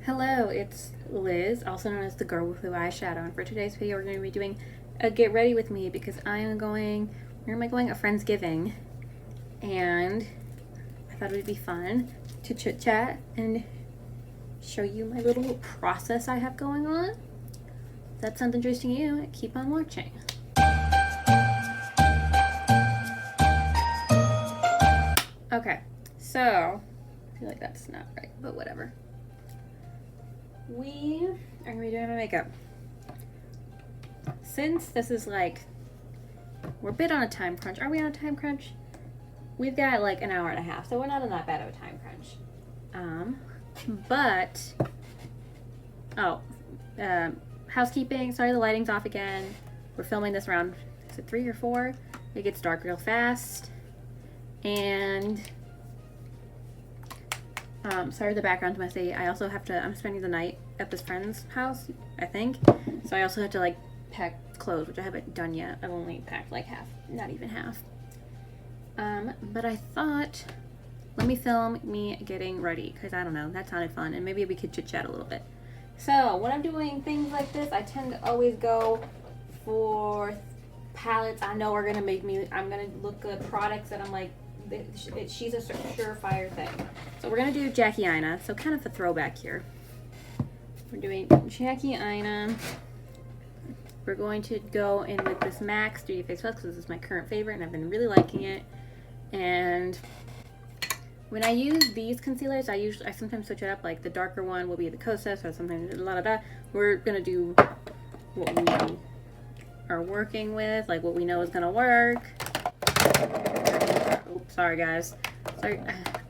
Hello, it's Liz, also known as the girl with blue eyeshadow, and for today's video we're going to be doing a get ready with me because I am going, where am I going? A Friendsgiving, and I thought it would be fun to chit chat and show you my little process I have going on. If that sounds interesting to you, keep on watching. Okay, so I feel like that's not right, but whatever. We are gonna be doing my makeup. Since this is like, we're a bit on a time crunch. Are we on a time crunch? We've got like an hour and a half, so we're not in that bad of a time crunch. Housekeeping. Sorry, the lighting's off again. We're filming this around, is it 3 or 4? It gets dark real fast. And sorry the background's messy. I also have to, I'm spending the night at this friend's house, I think. So I also have to like pack clothes, which I haven't done yet. I've only packed like half, not even half. But I thought, let me film me getting ready, because I don't know, that sounded fun, and maybe we could chit chat a little bit. So when I'm doing things like this, I tend to always go for palettes I know are gonna make me, I'm gonna look at products that I'm like, she's a surefire thing. So we're gonna do Jackie Aina, so kind of a throwback here. We're doing Jackie Aina. We're going to go in with this MAC 3D Face Plus because this is my current favorite and I've been really liking it. And when I use these concealers, I sometimes switch it up. Like the darker one will be the Kosas, or sometimes la da da. We're gonna do what we are working with, like what we know is gonna work. Oops, sorry guys. Sorry.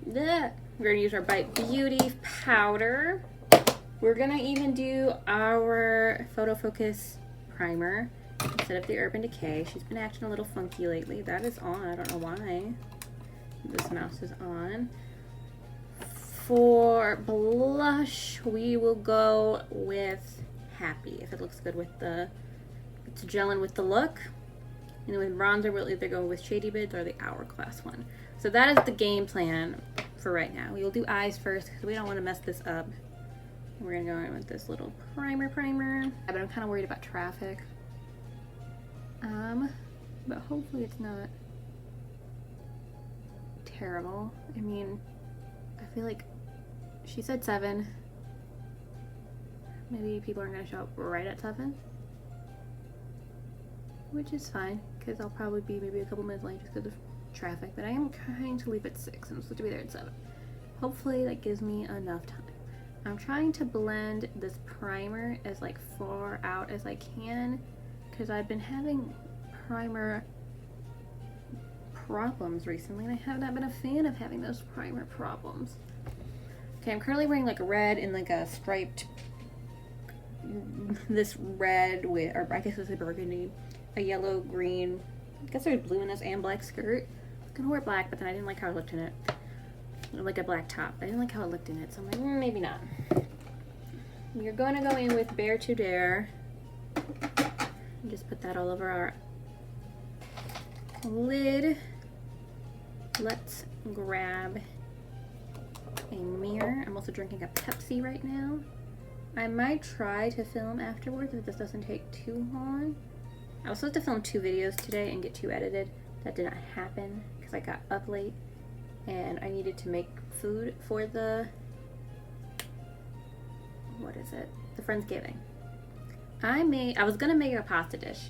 We're gonna use our Bite Beauty powder. We're gonna even do our Photo Focus primer instead of the Urban Decay. She's been acting a little funky lately. That is on. I don't know why. This mouse is on. For blush, we will go with Happy if it looks good with the, it's gelling with the look. And then with bronzer, we'll either go with Shady Bids or the Hourglass one. So that is the game plan for right now. We will do eyes first because we don't want to mess this up. We're gonna go in with this little primer. But I'm kind of worried about traffic. But hopefully it's not terrible. I mean, I feel like she said 7. Maybe people aren't gonna show up right at 7. Which is fine, because I'll probably be maybe a couple minutes late just because of traffic, but I am trying to leave at 6 and I'm supposed to be there at 7. Hopefully that gives me enough time. I'm trying to blend this primer as like far out as I can, because I've been having primer problems recently and I have not been a fan of having those primer problems. Okay, I'm currently wearing like a red and like a striped, this red with, or I guess it's a burgundy, a yellow, green, I guess there's blue in this, and black skirt. I was gonna wear black, but then I didn't like how it looked in it. Like a black top. I didn't like how it looked in it, so I'm like, maybe not. We're gonna go in with Bare to Dare. And just put that all over our lid. Let's grab a mirror. I'm also drinking a Pepsi right now. I might try to film afterwards if this doesn't take too long. I was supposed to film 2 videos today and get 2 edited. That did not happen because I got up late and I needed to make food for the, what is it? The Friendsgiving. I was gonna make a pasta dish.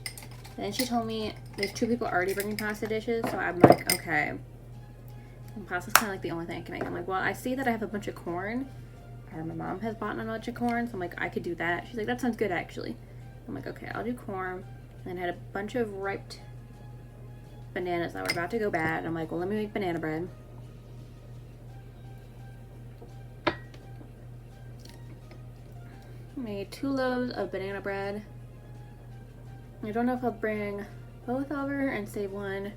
And then she told me there's 2 people already bringing pasta dishes, so I'm like, okay. And pasta's kind of like the only thing I can make. I'm like, well, I see that I have a bunch of corn, or my mom has bought a bunch of corn, so I'm like, I could do that. She's like, that sounds good actually. I'm like, okay, I'll do corn. And I had a bunch of ripe bananas that were about to go bad. I'm like, well, let me make banana bread. Made 2 loaves of banana bread. I don't know if I'll bring both over and save one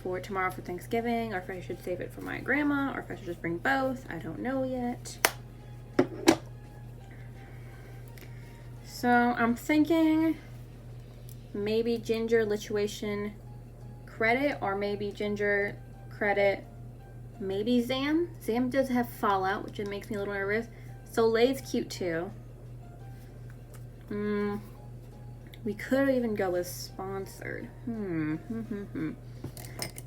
for tomorrow for Thanksgiving, or if I should save it for my grandma, or if I should just bring both. I don't know yet. So I'm thinking maybe ginger lituation credit, or maybe ginger credit, maybe Zam. Zam does have fallout, which it makes me a little nervous. Soleil's cute too. We could even go with sponsored.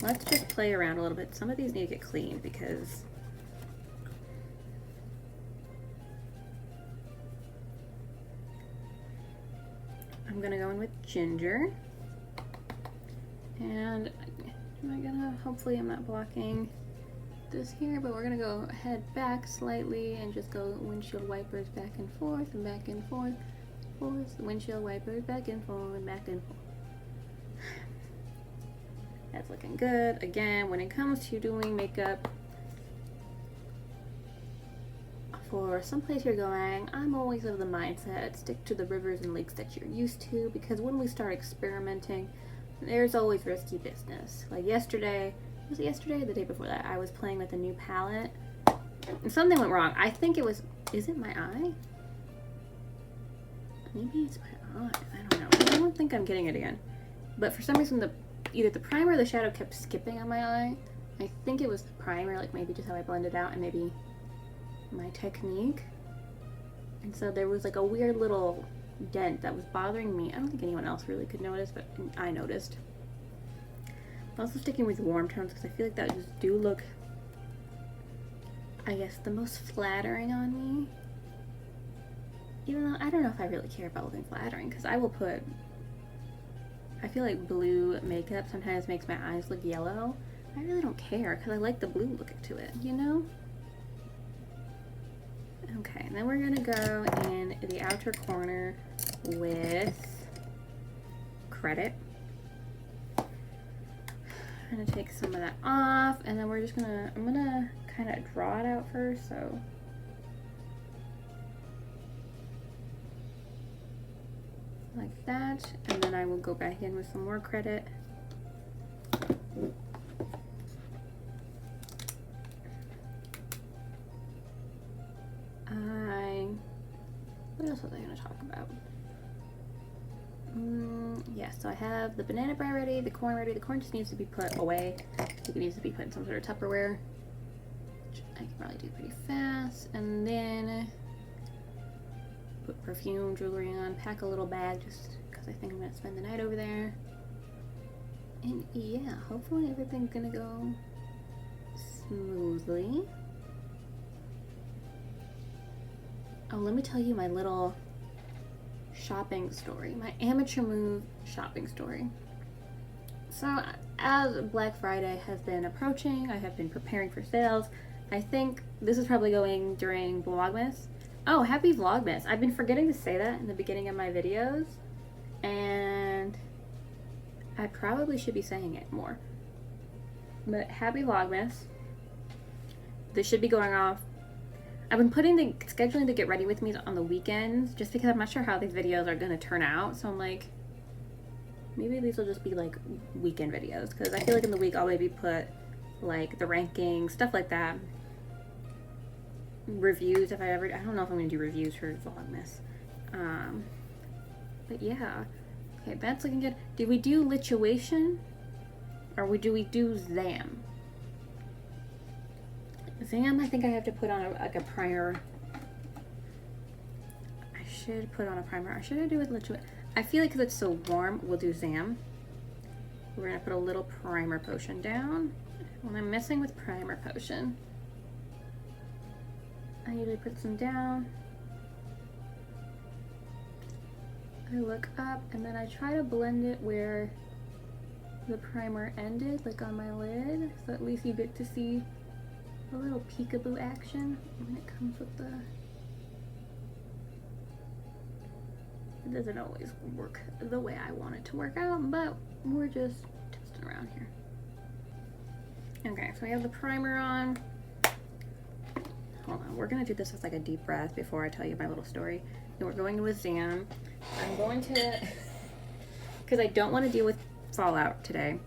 Let's just play around a little bit. Some of these need to get cleaned because I'm gonna go in with ginger. And am I gonna, hopefully I'm not blocking this here, but we're gonna go head back slightly and just go windshield wipers back and forth and back and forth. Windshield wipers back and forth and back and forth. That's looking good. Again, when it comes to doing makeup for someplace you're going, I'm always of the mindset, stick to the rivers and lakes that you're used to, because when we start experimenting, there's always risky business. Like yesterday, was it yesterday or the day before that, I was playing with a new palette and something went wrong. I think it was, is it my eye? Maybe it's my eye, I don't know. I don't think I'm getting it again. But for some reason, either the primer or the shadow kept skipping on my eye. I think it was the primer, like maybe just how I blended out and maybe my technique. And so there was like a weird little dent that was bothering me. I don't think anyone else really could notice, but I noticed. I'm also sticking with warm tones because I feel like that just do look, I guess, the most flattering on me. Even though I don't know if I really care about looking flattering, because I will put, I feel like blue makeup sometimes makes my eyes look yellow. I really don't care because I like the blue look to it, you know? Okay, and then we're gonna go in the outer corner with Credit. I'm gonna take some of that off, and then we're just gonna, I'm gonna kind of draw it out first, so. Like that, and then I will go back in with some more Credit. What else was I going to talk about? Yeah, so I have the banana bread ready, the corn ready. The corn just needs to be put away. I think it needs to be put in some sort of Tupperware, which I can probably do pretty fast. And then put perfume, jewelry on, pack a little bag just because I think I'm going to spend the night over there. And yeah, hopefully everything's going to go smoothly. Oh, let me tell you my little shopping story, my amateur move shopping story. So as Black Friday has been approaching, I have been preparing for sales. I think this is probably going during Vlogmas. Oh, happy Vlogmas. I've been forgetting to say that in the beginning of my videos, and I probably should be saying it more. But happy Vlogmas. This should be going off. I've been scheduling to get ready with me on the weekends just because I'm not sure how these videos are going to turn out. So I'm like, maybe these will just be like weekend videos, because I feel like in the week I'll maybe put like the rankings, stuff like that. Reviews if I don't know if I'm going to do reviews for Vlogmas. But yeah. Okay, that's looking good. Do we do Lituation or do we do Zam? Zam, I think I have to put on like a primer. I should put on a primer. Or should I do it with I feel like because it's so warm, we'll do Zam. We're gonna put a little primer potion down. When I'm messing with primer potion, I usually put some down. I look up and then I try to blend it where the primer ended, like on my lid, so at least you get to see a little peekaboo action when it comes with the... It doesn't always work the way I want it to work out, but we're just testing around here. Okay, so we have the primer on. Hold on, we're gonna do this as like a deep breath before I tell you my little story. And we're going with Zam. I'm going to, because I don't want to deal with fallout today,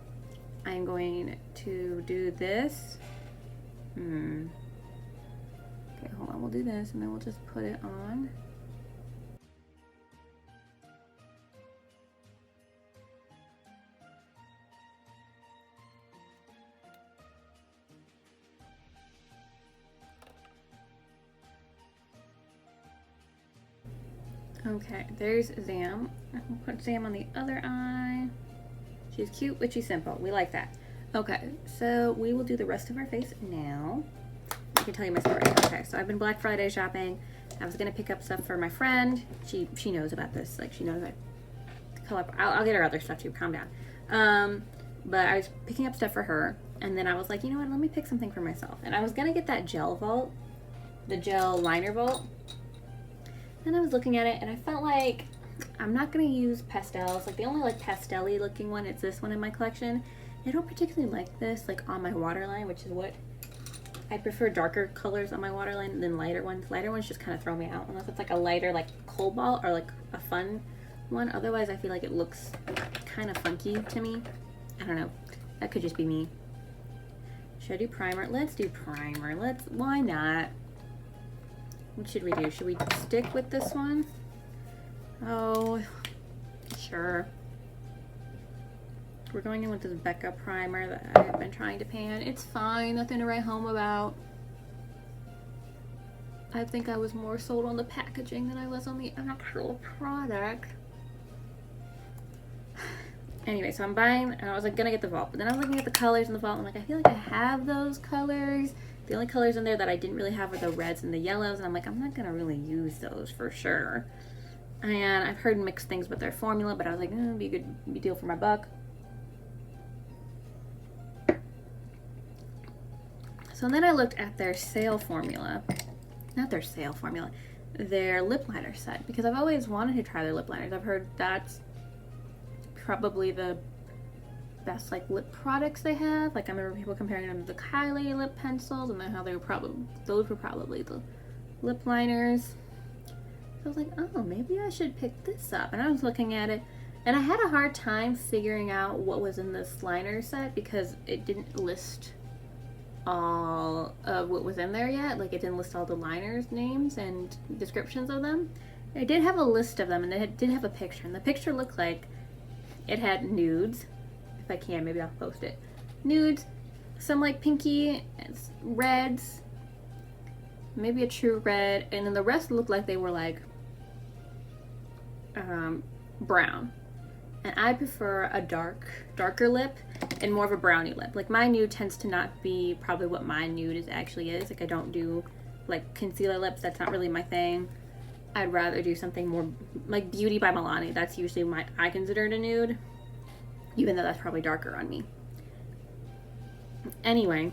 I'm going to do this. Okay, hold on, we'll do this and then we'll just put it on. Okay, there's Zam. I'll put Zam on the other eye. She's cute, witchy, simple. We like that. Okay, so we will do the rest of our face now. I can tell you my story. Okay, so I've been Black Friday shopping. I was gonna pick up stuff for my friend. She knows about this. Like, she knows I color. I'll get her other stuff too. Calm down. But I was picking up stuff for her, and then I was like, you know what? Let me pick something for myself. And I was gonna get that gel vault, the gel liner vault. And I was looking at it, and I felt like I'm not gonna use pastels. Like, the only like pastel-y looking one is this one in my collection. I don't particularly like this like on my waterline, which is what I prefer, darker colors on my waterline than lighter ones. Lighter ones just kind of throw me out unless it's like a lighter like cobalt or like a fun one. Otherwise, I feel like it looks kind of funky to me. I don't know. That could just be me. Should I do primer? Let's do primer. Why not? What should we do? Should we stick with this one? Oh, sure. We're going in with this Becca Primer that I've been trying to pan. It's fine, nothing to write home about. I think I was more sold on the packaging than I was on the actual product. Anyway, so I'm buying, and I was like gonna get the vault, but then I was looking at the colors in the vault, and I'm like, I feel like I have those colors. The only colors in there that I didn't really have were the reds and the yellows, and I'm like, I'm not gonna really use those for sure. And I've heard mixed things with their formula, but I was like, it'd be a good deal for my buck. So then I looked at their sale formula, not their sale formula, their lip liner set, because I've always wanted to try their lip liners. I've heard that's probably the best like lip products they have. Like, I remember people comparing them to the Kylie lip pencils, and then how they were those were probably the lip liners. So I was like, oh, maybe I should pick this up. And I was looking at it, and I had a hard time figuring out what was in this liner set because it didn't list all of what was in there yet. Like, it didn't list all the liners names and descriptions of them. It did have a list of them, and it did have a picture, and the picture looked like it had nudes. If I can, maybe I'll post it. Nudes, some like pinky reds, maybe a true red, and then the rest looked like they were like brown. And I prefer a darker lip and more of a brownie lip. Like, my nude tends to not be probably what my nude actually is. Like, I don't do like concealer lips. That's not really my thing. I'd rather do something more like Beauty by Milani. That's usually I consider it a nude, even though that's probably darker on me. Anyway,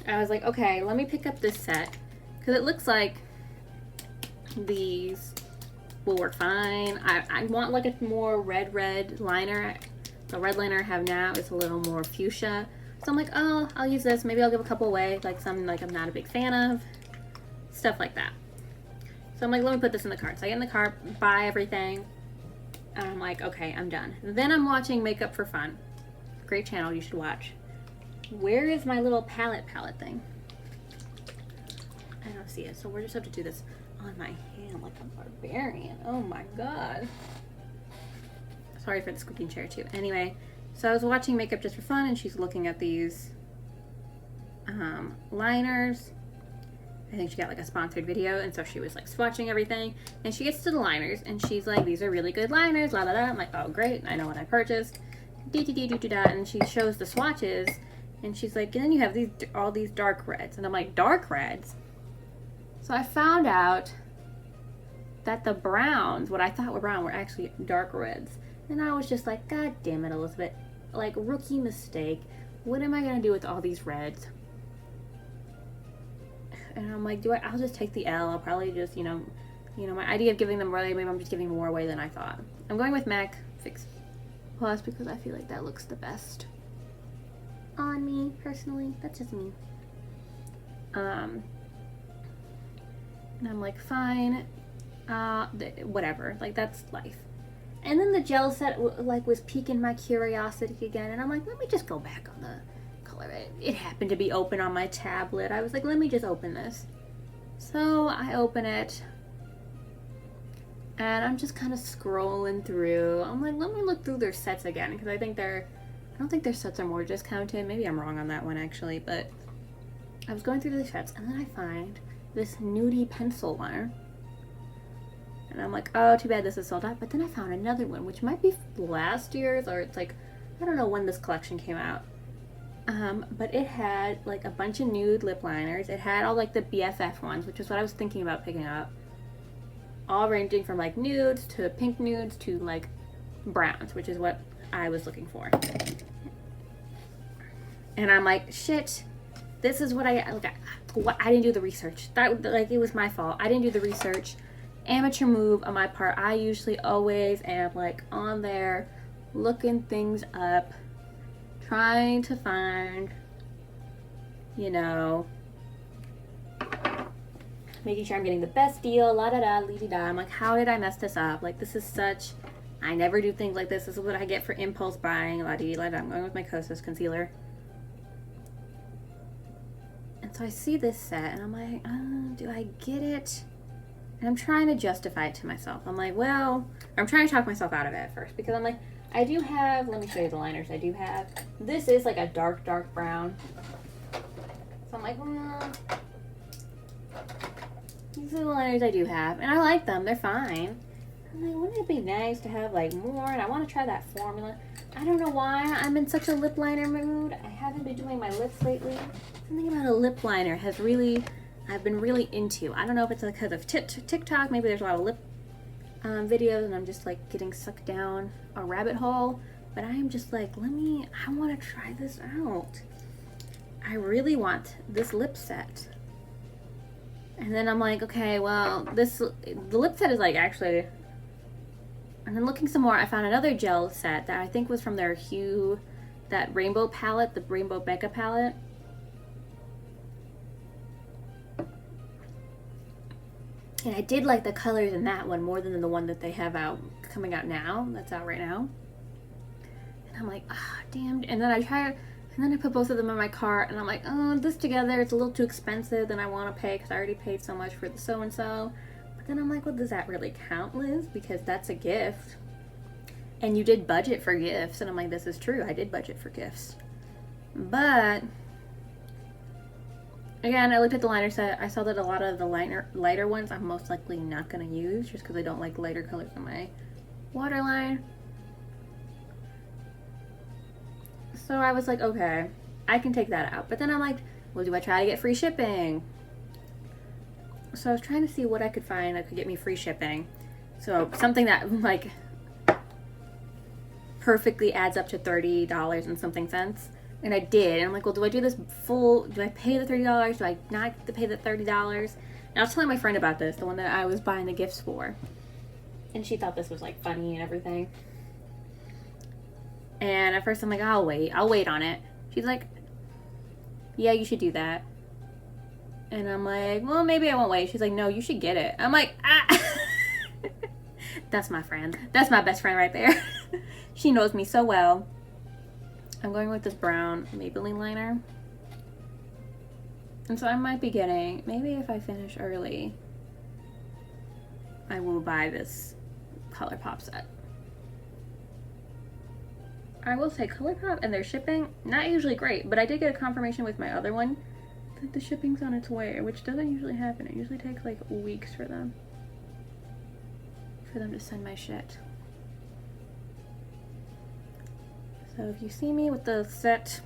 I was like, okay, let me pick up this set because it looks like these will work fine. I want like a more red liner. The red liner I have now is a little more fuchsia. So I'm like, oh, I'll use this. Maybe I'll give a couple away, like some like I'm not a big fan of. Stuff like that. So I'm like, let me put this in the cart. So I get in the cart, buy everything, and I'm like, okay, I'm done. Then I'm watching Makeup for Fun. Great channel, you should watch. Where is my little palette thing? I don't see it, so we're just have to do this on my hand like a barbarian. Oh my god. Sorry for the squeaking chair too. Anyway, so I was watching Makeup Just for Fun, and she's looking at these liners. I think she got like a sponsored video, and so she was like swatching everything, and she gets to the liners, and she's like, these are really good liners, la la la. I'm like, oh great, I know what I purchased. And she shows the swatches, and she's like, and then you have all these dark reds, and I'm like, dark reds? So I found out that the browns, what I thought were brown, were actually dark reds. And I was just like, god damn it, Elizabeth. Like, rookie mistake. What am I gonna do with all these reds? And I'm like, I'll just take the L. I'll probably just, you know, my idea of giving them away, maybe I'm just giving more away than I thought. I'm going with MAC Fix Plus because I feel like that looks the best on me, personally. That's just me. And I'm like, fine, whatever, like, that's life. And then the gel set like was piquing my curiosity again, and I'm like, let me just go back on the color. It happened to be open on my tablet. I was like, let me just open this. So I open it, and I'm just kind of scrolling through. I'm like, let me look through their sets again, because I don't think their sets are more discounted. Maybe I'm wrong on that one actually, but I was going through the sets, and then I find this nudie pencil liner. And I'm like, oh, too bad this is sold out. But then I found another one, which might be last year's, or it's like, I don't know when this collection came out. But it had like a bunch of nude lip liners. It had all like the BFF ones, which is what I was thinking about picking up. All ranging from like nudes to pink nudes to like browns, which is what I was looking for. And I'm like, shit, this is what I didn't do the research. That, like, it was my fault. I didn't do the research. Amateur move on my part. I usually always am like on there looking things up, trying to find, you know, making sure I'm getting the best deal, la da da, lee da. I'm like, how did I mess this up? Like, this is such, I never do things like this. This is what I get for impulse buying, la dee la da. I'm going with my Kosas concealer. And so I see this set and I'm like, do I get it? And I'm trying to justify it to myself. I'm like, well, I'm trying to talk myself out of it at first, because I'm like, I do have, let me show you the liners I do have. This is like a dark, dark brown. So I'm like, these are the liners I do have. And I like them, they're fine. I'm like, wouldn't it be nice to have like more? And I want to try that formula. I don't know why I'm in such a lip liner mood. I haven't been doing my lips lately. Something about a lip liner has really, I've been really into. I don't know if it's because of TikTok. Maybe there's a lot of lip videos and I'm just like getting sucked down a rabbit hole. But I am just like, I want to try this out. I really want this lip set. And then I'm like, okay, well, the lip set is like actually, and then looking some more, I found another gel set that I think was from their Hue, that rainbow palette, the rainbow Becca palette. And I did like the colors in that one more than the one that they have coming out now, that's out right now. And I'm like, damn. And then I put both of them in my cart, and I'm like, oh, this together, it's a little too expensive than I want to pay, because I already paid so much for the so-and-so. But then I'm like, well, does that really count, Liz? Because that's a gift. And you did budget for gifts. And I'm like, this is true, I did budget for gifts. But again, I looked at the liner set. I saw that a lot of the lighter ones I'm most likely not going to use, just because I don't like lighter colors in my waterline. So I was like, okay, I can take that out. But then I'm like, well, do I try to get free shipping? So I was trying to see what I could find that could get me free shipping. So something that like perfectly adds up to $30 and something cents. And I did. And I'm like, well, do I do this full? Do I pay the $30? Do I not pay the $30? And I was telling my friend about this, the one that I was buying the gifts for. And she thought this was like funny and everything. And at first I'm like, I'll wait on it. She's like, yeah, you should do that. And I'm like, well, maybe I won't wait. She's like, no, you should get it. I'm like, That's my friend. That's my best friend right there. She knows me so well. I'm going with this brown Maybelline liner. And so I might be getting, maybe if I finish early, I will buy this colourpop set. I will say colourpop and their shipping, not usually great, but I did get a confirmation with my other one that the shipping's on its way, which doesn't usually happen. It usually takes like weeks for them to send my shit. So if you see me with the set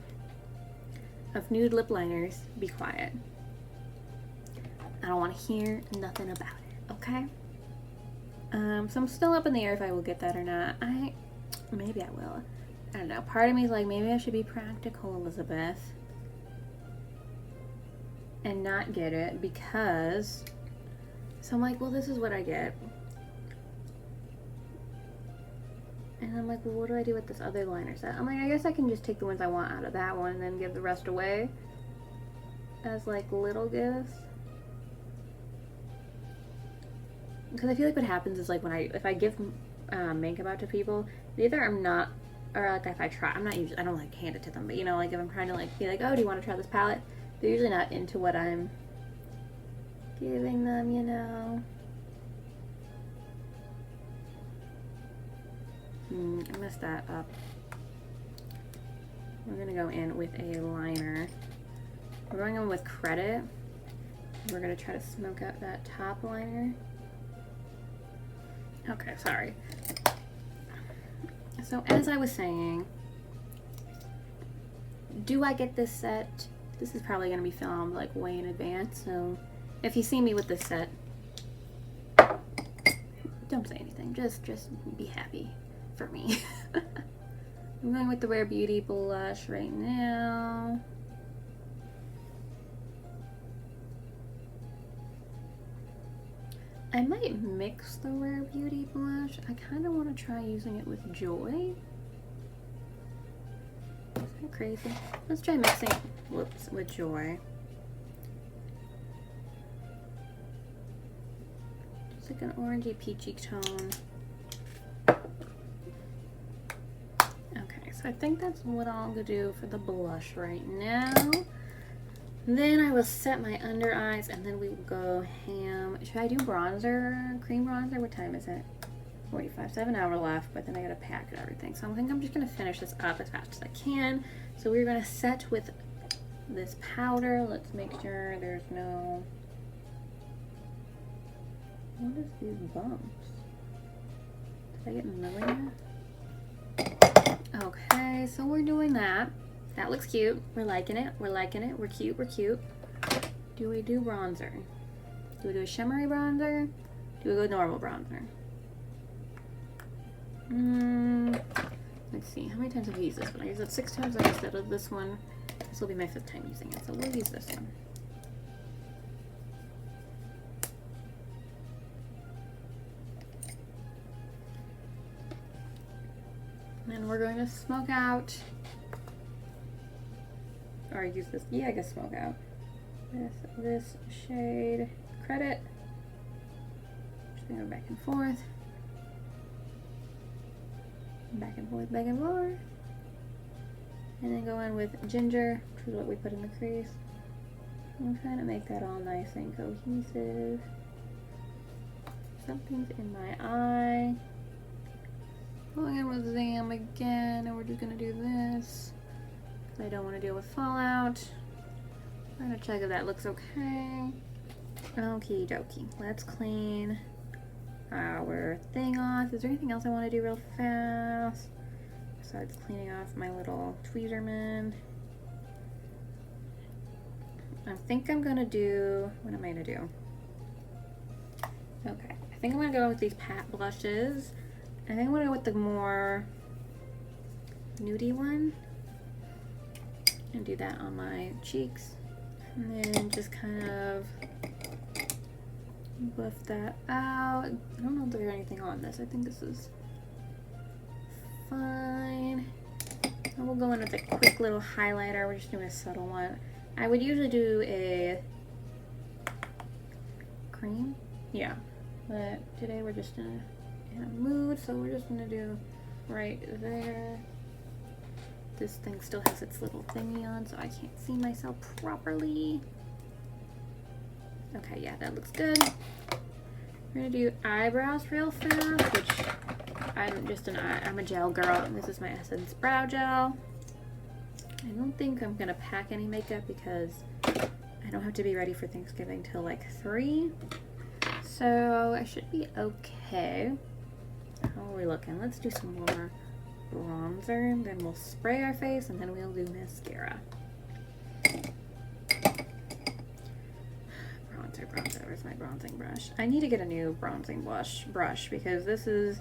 of nude lip liners, be quiet. I don't want to hear nothing about it, okay? So I'm still up in the air if I will get that or not. Maybe I will. I don't know. Part of me is like, maybe I should be practical, Elizabeth, and not get it, because, so I'm like, well, this is what I get. And I'm like, well, what do I do with this other liner set? I'm like, I guess I can just take the ones I want out of that one and then give the rest away as like little gifts. Because I feel like what happens is like if I give makeup out to people, either I'm not, or like if I try, I don't like hand it to them, but you know, like if I'm trying to like be like, oh, do you want to try this palette? They're usually not into what I'm giving them, you know. I messed that up. We're gonna go in with a liner. We're going in with Credit. We're gonna try to smoke out that top liner. Okay, sorry. So as I was saying, do I get this set? This is probably going to be filmed like way in advance, so if you see me with this set, don't say anything. Just be happy for me. I'm going with the Rare Beauty blush right now. I might mix the Rare Beauty blush. I kind of want to try using it with Joy. Is that crazy? Let's try mixing, whoops, with Joy. It's like an orangey peachy tone. Okay, so I think that's what I'm gonna do for the blush right now. Then I will set my under eyes and then we will go ham. Should I do bronzer? Cream bronzer? What time is it? 45, 7 hours left, but then I gotta pack and everything. So I think I'm just gonna finish this up as fast as I can. So we're gonna set with this powder. Let's make sure there's no, what is these bumps? Did I get in the middle there? Okay, so we're doing that. That looks cute. We're liking it. We're liking it. We're cute. We're cute. Do we do bronzer? Do we do a shimmery bronzer? Do we go normal bronzer? Let's see. How many times have I used this one? I used it 6 times instead of this one. This will be my 5th time using it, so we'll use this one. And then we're going to smoke out. Or use this, yeah, I guess smoke out. This shade, Credit. Just gonna go back and forth. Back and forth, back and forth. And then go in with Ginger, which is what we put in the crease. I'm trying to make that all nice and cohesive. Something's in my eye. Going in with Zam again, and we're just gonna do this. I don't want to deal with fallout. I'm gonna check if that looks okay. Okie dokie. Let's clean our thing off. Is there anything else I want to do real fast? Besides cleaning off my little Tweezerman. I think I'm gonna do, what am I gonna do? Okay, I think I'm gonna go with these pat blushes. I think I'm gonna go with the more nudie one. And do that on my cheeks. And then just kind of buff that out. I don't know if there's anything on this. I think this is fine. And we'll go in with a quick little highlighter. We're just doing a subtle one. I would usually do a cream. Yeah. But today we're just in a mood, so we're just gonna do right there. This thing still has its little thingy on, so I can't see myself properly. Okay, yeah, that looks good. We're gonna do eyebrows real fast, which I'm a gel girl, and this is my Essence Brow Gel. I don't think I'm gonna pack any makeup because I don't have to be ready for Thanksgiving till like 3. So I should be okay. How are we looking? Let's do some more bronzer, and then we'll spray our face, and then we'll do mascara. Bronzer, where's my bronzing brush? I need to get a new bronzing brush because this is,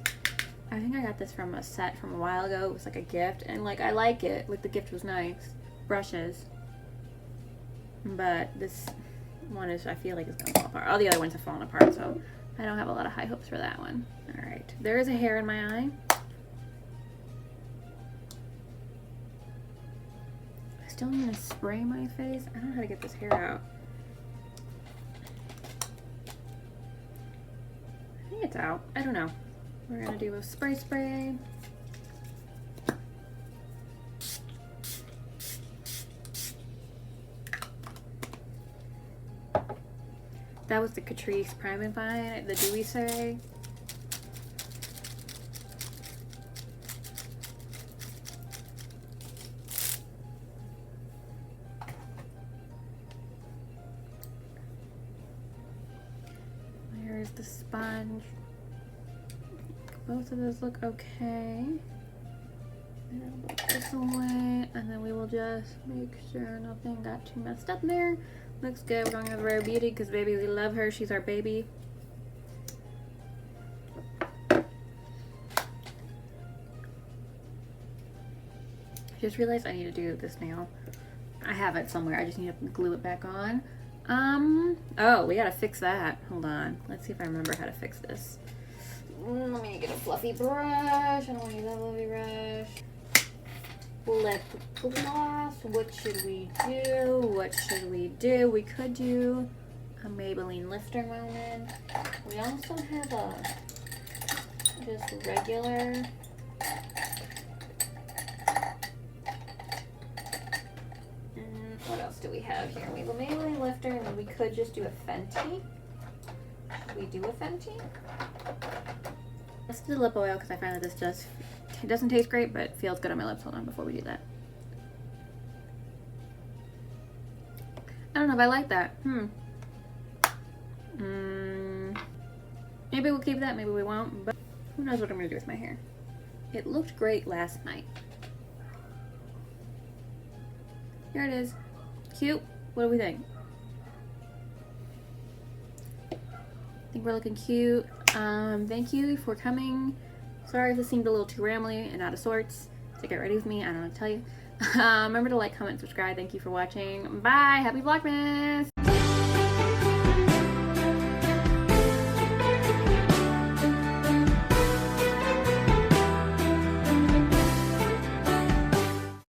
I think I got this from a set from a while ago. It was like a gift, and like I like it, like the gift was nice, brushes, but this one is, I feel like it's gonna fall apart. All the other ones have fallen apart, so I don't have a lot of high hopes for that one. Alright, there is a hair in my eye. Still need to spray my face. I don't know how to get this hair out. I think it's out. I don't know. We're gonna do a spray. That was the Catrice Prime and Fine, the Dewy Say. Where's the sponge? both of those look okay. And I'll put this away, and then we will just make sure nothing got too messed up there. Looks good. We're going with Rare Beauty because baby, we love her. She's our baby. I just realized I need to do this nail. I have it somewhere. I just need to glue it back on. Oh, we gotta fix that. Hold on. Let's see if I remember how to fix this. Let me get a fluffy brush. I don't want to use that fluffy brush. Lip gloss. What should we do? What should we do? We could do a Maybelline lifter moment. We also have a just regular what else do we have here? We have a Maybelline lifter, and then we could just do a Fenty. Should we do a Fenty? Let's do the lip oil because I find that this it doesn't taste great, but feels good on my lips. Hold on before we do that. I don't know if I like that. Maybe we'll keep that, maybe we won't, but who knows what I'm gonna do with my hair. It looked great last night. Here it is. Cute. What do we think? I think we're looking cute. Thank you for coming. Sorry if this seemed a little too rambly and out of sorts. So get ready with me. I don't know what to tell you. Remember to like, comment, subscribe. Thank you for watching. Bye. Happy Vlogmas.